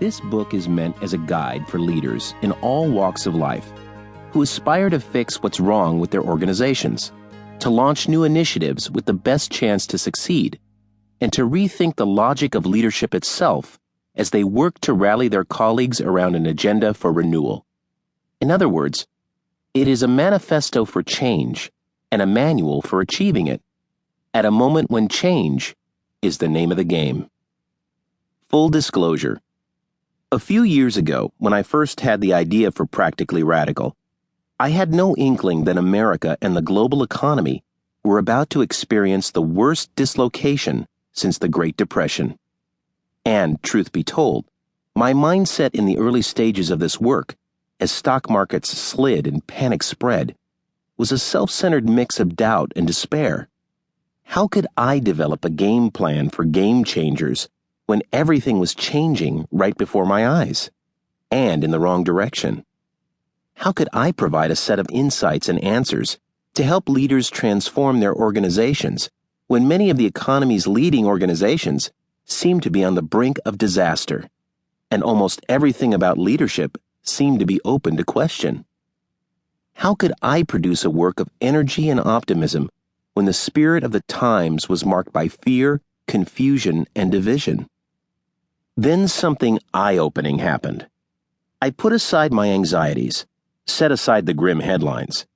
This book is meant as a guide for leaders in all walks of life who aspire to fix what's wrong with their organizations, to launch new initiatives with the best chance to succeed, and to rethink the logic of leadership itself as they work to rally their colleagues around an agenda for renewal. In other words, it is a manifesto for change and a manual for achieving it at a moment when change is the name of the game. Full disclosure. A few years ago, when I first had the idea for Practically Radical, I had no inkling that America and the global economy were about to experience the worst dislocation since the Great Depression. And, truth be told, my mindset in the early stages of this work, as stock markets slid and panic spread, was a self-centered mix of doubt and despair. How could I develop a game plan for game changers when everything was changing right before my eyes, and in the wrong direction? How could I provide a set of insights and answers to help leaders transform their organizations when many of the economy's leading organizations seem to be on the brink of disaster, and almost everything about leadership seemed to be open to question? How could I produce a work of energy and optimism when the spirit of the times was marked by fear, confusion, and division? Then something eye-opening happened. I put aside my anxieties, set aside the grim headlines,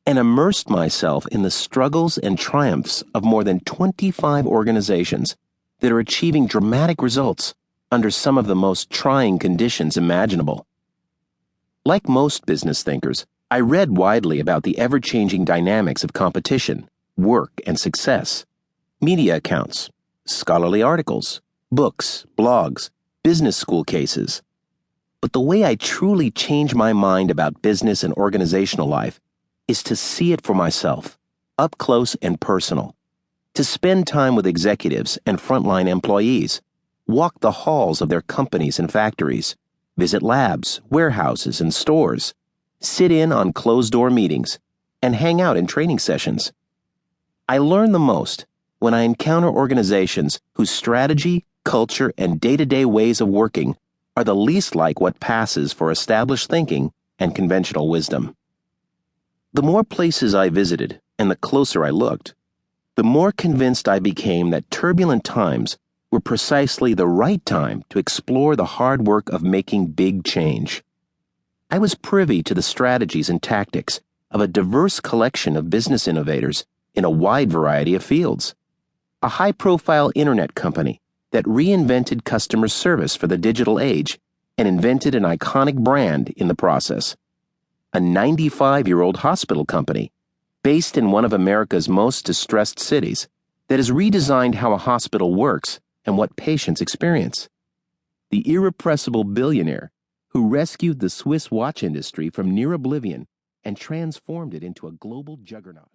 and immersed myself in the struggles and triumphs of more than 25 organizations that are achieving dramatic results under some of the most trying conditions imaginable. Like most business thinkers, I read widely about the ever-changing dynamics of competition, work, and success, media accounts, scholarly articles, books, blogs, business school cases. But the way I truly change my mind about business and organizational life is to see it for myself, up close and personal, to spend time with executives and frontline employees, walk the halls of their companies and factories, visit labs, warehouses, and stores, sit in on closed-door meetings, and hang out in training sessions. I learn the most when I encounter organizations whose strategy, culture, and day-to-day ways of working are the least like what passes for established thinking and conventional wisdom. The more places I visited, and the closer I looked, the more convinced I became that turbulent times were precisely the right time to explore the hard work of making big change. I was privy to the strategies and tactics of a diverse collection of business innovators in a wide variety of fields. A high-profile internet company that reinvented customer service for the digital age and invented an iconic brand in the process. A 95-year-old hospital company based in one of America's most distressed cities that has redesigned how a hospital works and what patients experience. The irrepressible billionaire who rescued the Swiss watch industry from near oblivion and transformed it into a global juggernaut.